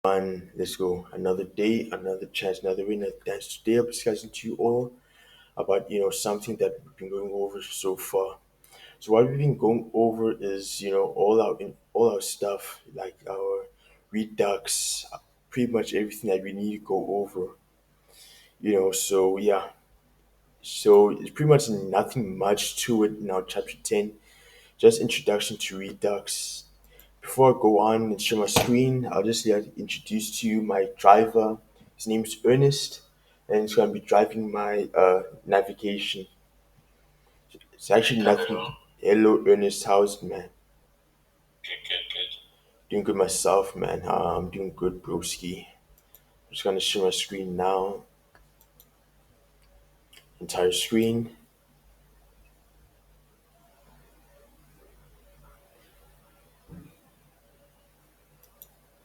And let's go. Another day, another chance, another win, another dance. Today I'm discussing to you all about something that we've been going over so far. So what we've been going over is all our stuff like our Redux, pretty much everything that we need to go over. So yeah, so it's pretty much nothing much to it now. Chapter 10, just introduction to Redux. Before I go on and share my screen, I'll just introduce to you my driver. His name is Ernest, and he's going to be driving my navigation. It's actually nothing. Hello, Ernest. How's it, man? Good, good, good. Doing good myself, man. I'm doing good, broski. I'm just going to share my screen now. Entire screen.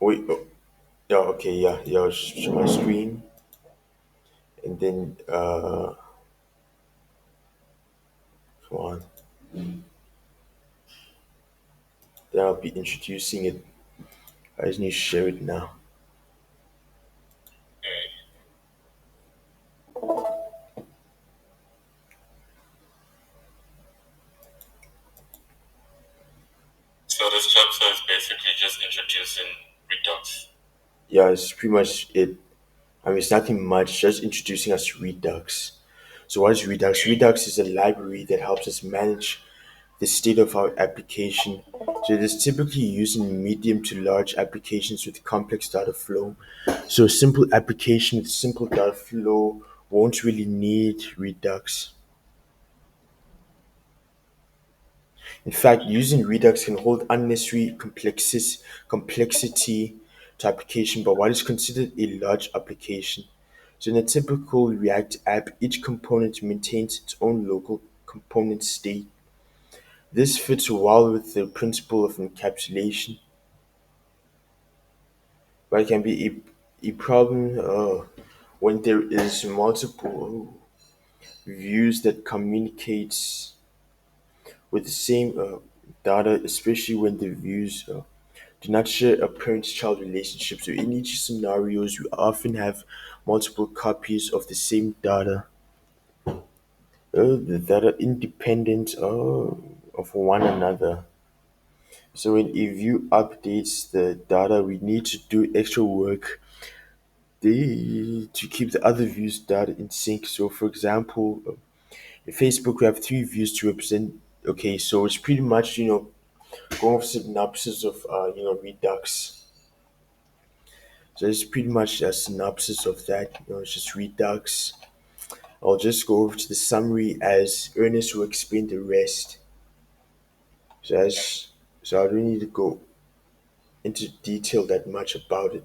Wait. Oh, yeah. Okay. Yeah. Yeah. I'll just share my screen, and then come on. Then I'll be introducing it. I just need to share it now. Okay. So this chapter is basically just introducing Redux. Yeah, it's pretty much it. I mean, it's nothing much, just introducing us to Redux. So, what is Redux? Okay. Redux is a library that helps us manage the state of our application. So, it is typically used in medium to large applications with complex data flow. So, a simple application with simple data flow won't really need Redux. In fact, using Redux can hold unnecessary complexity to application, but what is considered a large application. So in a typical React app, each component maintains its own local component state. This fits well with the principle of encapsulation, but it can be a problem when there is multiple views that communicates with the same data, especially when the views do not share a parent-child relationship. So in each scenarios, we often have multiple copies of the same data that are independent of one another. So when a view updates the data, we need to do extra work to keep the other views data in sync. So for example, in Facebook, we have three views to represent. Okay, so it's pretty much going with synopsis of Redux. So it's pretty much a synopsis of that. It's just Redux. I'll just go over to the summary as Ernest will explain the rest. So as so I don't need to go into detail that much about it.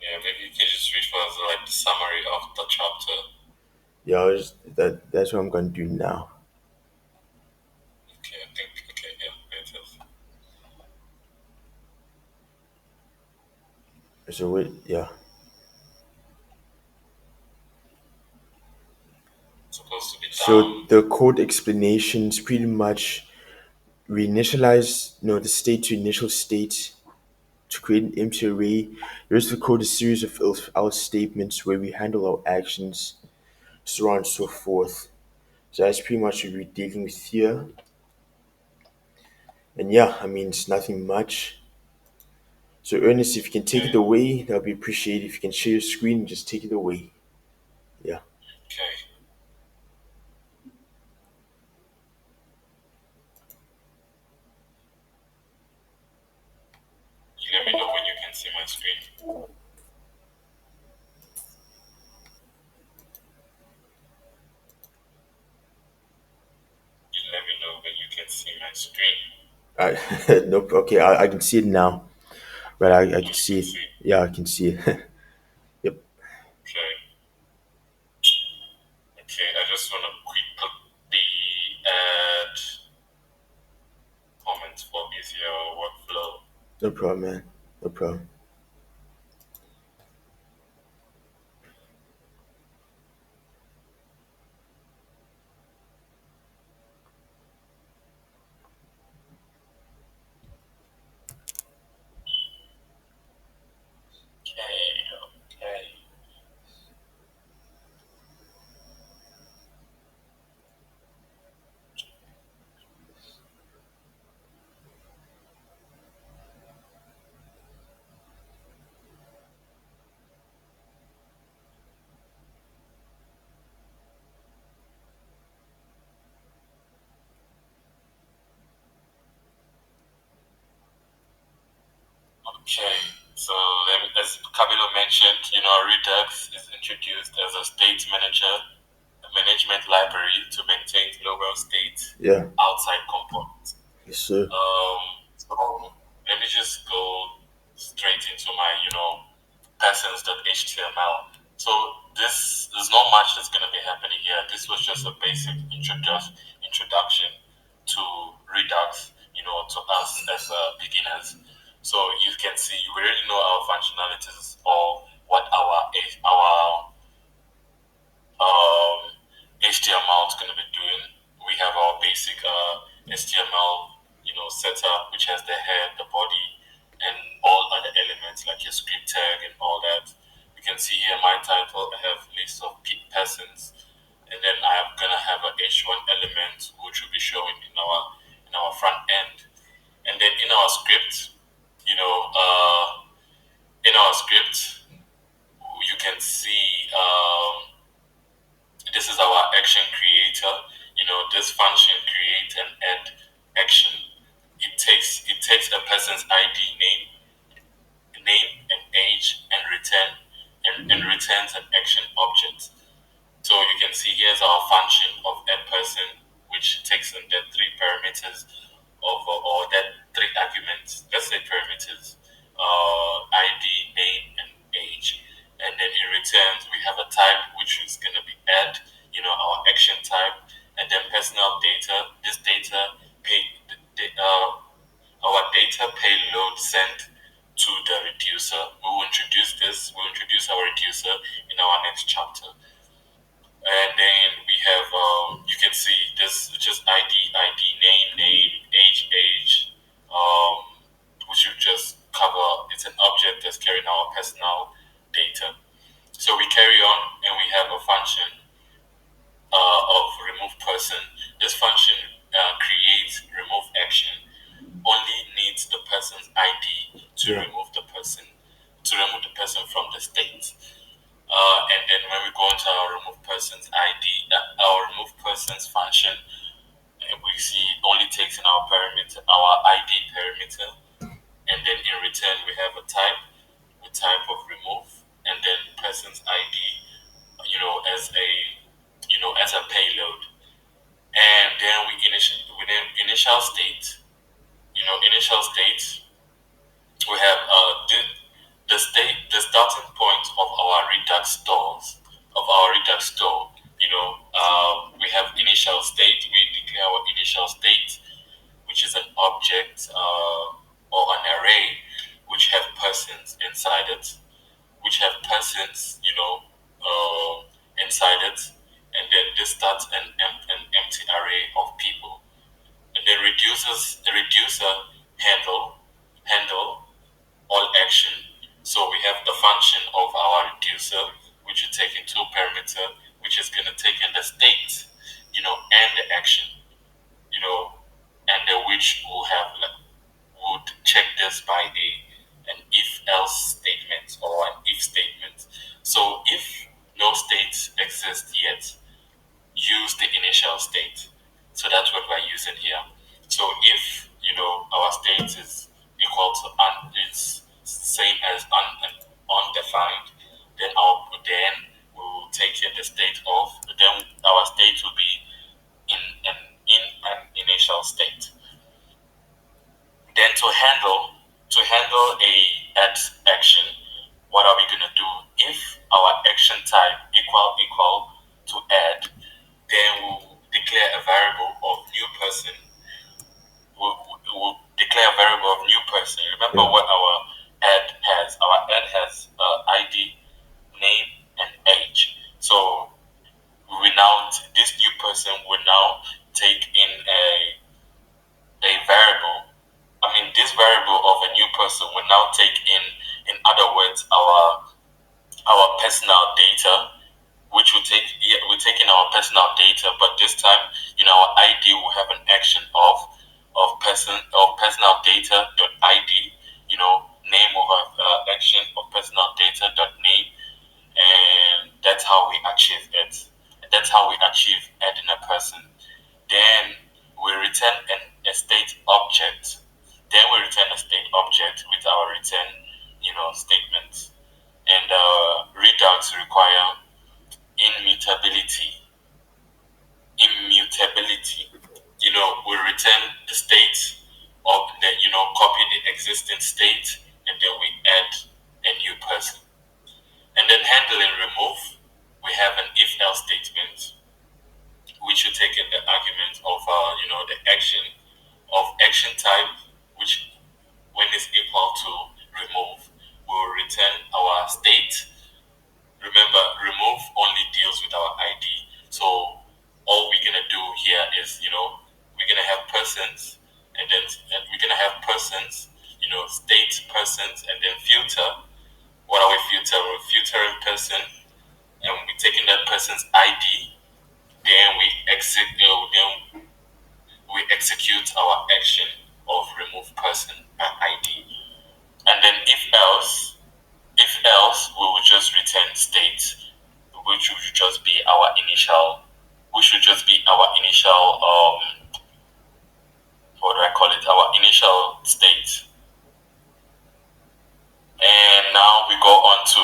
Yeah, maybe you can just read for us like the summary of the chapter. Yeah, that's what I'm gonna do now. Okay, I think okay, yeah, it is. So wait, yeah. It's supposed to be So down. the code explanations pretty much we initialize the state to initial state to create an empty array. The rest of the code is a series of else statements where we handle our actions, so on and so forth. So that's pretty much what we're dealing with here. And yeah, I mean it's nothing much. So Ernest, if you can take Okay, it away, that would be appreciated. If you can share your screen, just take it away. Yeah. okay. You let me know when you can see my screen. You let me know when you can see my screen. Nope. Okay, I can see it now. Right, I Oh, can you see can it. see. Yeah, I can see it. Yep. Okay, okay. I just wanna quickly add comments for easier workflow. No problem, man. No problem. Redux is introduced as a state manager management library to maintain global state Yeah. outside components. Yes, sir. So let me just go straight into my, persons.html. So this there's not much that's going to be happening here. This was just a basic introduction to Redux, to us as beginners. So you can see you already know our functionalities or what our HTML is going to be doing. We have our basic HTML, setup, which has the head, the body, and all other elements like your script tag and all that. You can see here my title. I have list of persons, and then I'm gonna have a H1 element which will be showing in our front end, and then in our script, you know, uh, in our script, you can see. This is our action creator. This function create and add action. It takes a person's ID name and age and returns an action object. So you can see here's our function of add person, which takes in the three parameters of or that three arguments. Let's say parameters, ID, name, and age. And then in returns, we have a type which is going to be add, our action type, and then personal data. This data pay, our data payload sent to the reducer. We'll introduce our reducer in our next chapter. And then we have, you can see this is just ID, name, age, we should just cover, it's an object that's carrying our personal data. So we carry on and we have a function of remove person. This function creates remove action, only needs the person's ID to Yeah. remove the person from the state. And then when we go into our remove person's ID, our remove person's function, we see it only takes in our parameter, our ID parameter, and then in return we have a type of remove, and then person's ID, as a payload, and then we within initial state, initial state, we have the starting point of our Redux stores, of our Redux store. We have initial state. We declare our initial state, which is an object or an array which have persons inside it, which have persons, inside it, and then this starts an empty array of people, and then reduces the reducer handle all action. So we have the function of our reducer, which will take in two parameter, which is going to take in the state, and the action, you know, and the which will have like would check this by an if else statement or an if statement. So if no state exists yet, use the initial state. So that's what we're using here. So if our state is equal to it's same as undefined, then we will take here the state of, then our state will be in an initial state. Then to handle a add action, what are we gonna do? If our action type equal to add, then we'll declare a variable of new person. We'll declare a variable of new person. Remember Yeah. what our add has. Our add has ID, name, and age. So this new person will now take in a variable. I mean, this variable of a new person will now take in other words, our personal data, which will take, yeah, we're taking our personal data, but this time, our ID will have an action of personal data dot ID. Name will have action of personal data dot name, and that's how we achieve it. That's how we achieve adding a person. Then we return a state object. Then we return a state object with our return, statement. And Redux require immutability. Immutability. We return the state of the, copy the existing state, and then we add a new person. And then handling remove, we have an if else statement, which you take in the argument of, the action of action type, which when is equal to remove, we will return our state. Remember, remove only deals with our ID. So all we're gonna do here is, we're gonna have persons, and we're gonna have persons, state persons, and then filter. What are we filter? We're filtering person, and we're taking that person's ID. Then then we execute our action of remove person by ID. And then if else, we will just return state, which would just be our initial, what do I call it? Our initial state. And now we go on to,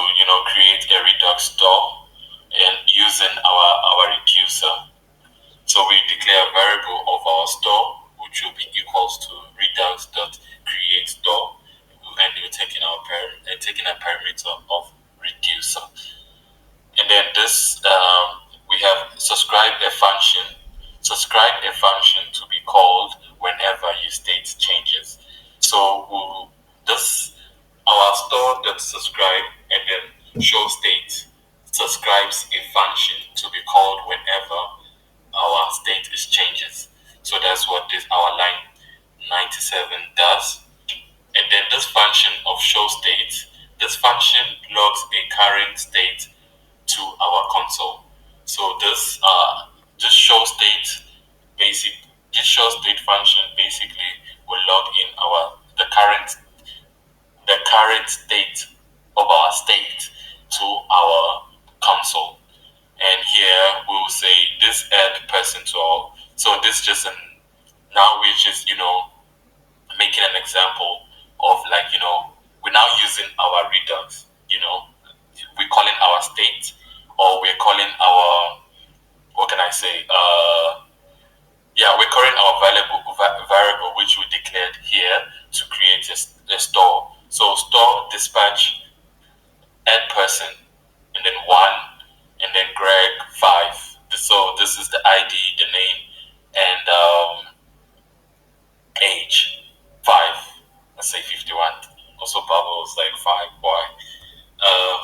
create a Redux store and using our reducer. So we declare a variable of our store, which will be equals to redux.create store, and we're taking a parameter of reducer. And then this, we have subscribe a function to be called whenever your state changes. So this our store that subscribe and then show state subscribes a function to be called whenever our state is changes. So that's what this our line 97 does. And then this function of show state, this function logs a current state to our console. So this show state basic this show state function basically will log in the current state of our state to our console. And here we will say this add person to all. So this just now we're just making an example of, like, we're now using our Redux. We're calling our state, or we're calling our, what can I say? Yeah, we're calling our variable which we declared here to create a store. So store dispatch add person, and then one, and then Greg 5. So this is the ID, the name, and age 5. Let's say 51. Also, Bubble was like 5. Why?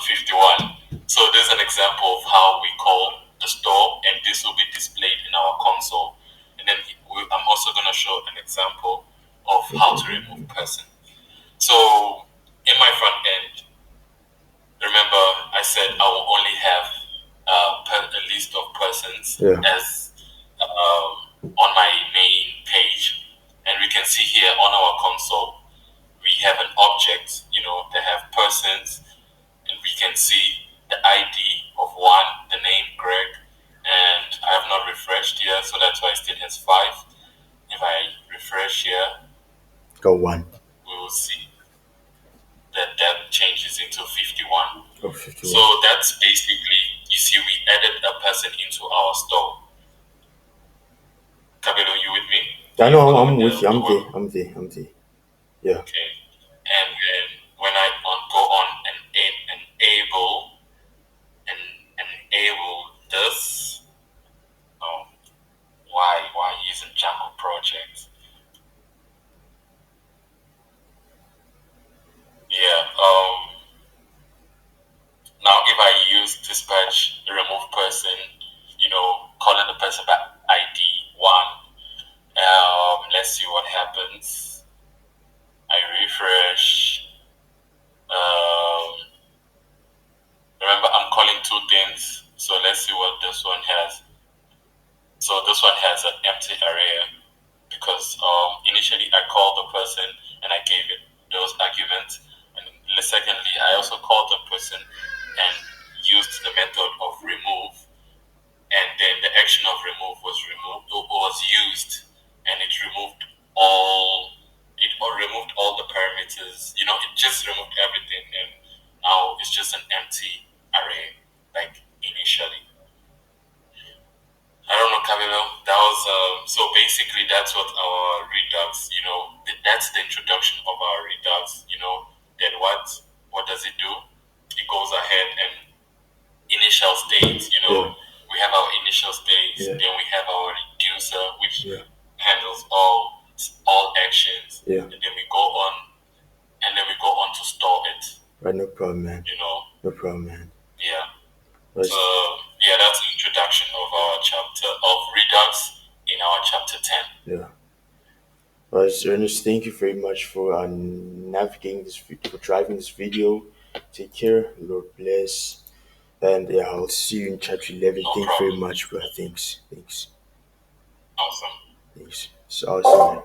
51. So there's an example of how we call the store, and this will be displayed in our console. And then I'm also going to show an example of how to remove person. So in my front end, remember I said I will only have a list of persons, Yeah. as on my main page, and we can see here on our console we have an object, that have persons, and we can see the ID of one, the name Greg, and I have not refreshed here, so that's why it still has 5. If I refresh here, Go one. we will see that changes into 51. Oh, 51. So that's basically, you see, we added a person into our store. Kabelo, you with me? I know, I'm with you. I'm there. Yeah. Okay. And then when I go on and enable this, oh, why using Django project? Yeah. Now if I use dispatch remove person, calling the person by ID 1, let's see what happens. I refresh. Um, Remember, I'm calling two things, so let's see what this one has. So this one has an empty array because initially I called the person and I gave it those arguments, and secondly I also called the person and used the method of remove, and then the action of remove was used, and it removed all the parameters. It just removed everything, and now it's just an empty array, like initially. I don't know, Camilo. That was so basically that's what our Redux, that's the introduction of our Redux. Then what does it do? It goes ahead and initial states. Yeah. We have our initial states, Yeah. then we have our reducer, which Yeah. handles all actions, Yeah. and then we go on to store it. Right. No problem, man. You know, No problem, man. yeah. So Let's, yeah, that's the introduction of our chapter of Redux in our chapter 10. yeah. Well, Ernest, thank you very much for navigating for driving this video. Take care. Lord bless. And yeah, I'll see you in chapter 11. No Thank you very problem. much, bro. Thanks. Thanks. Awesome. Thanks. It's awesome, man.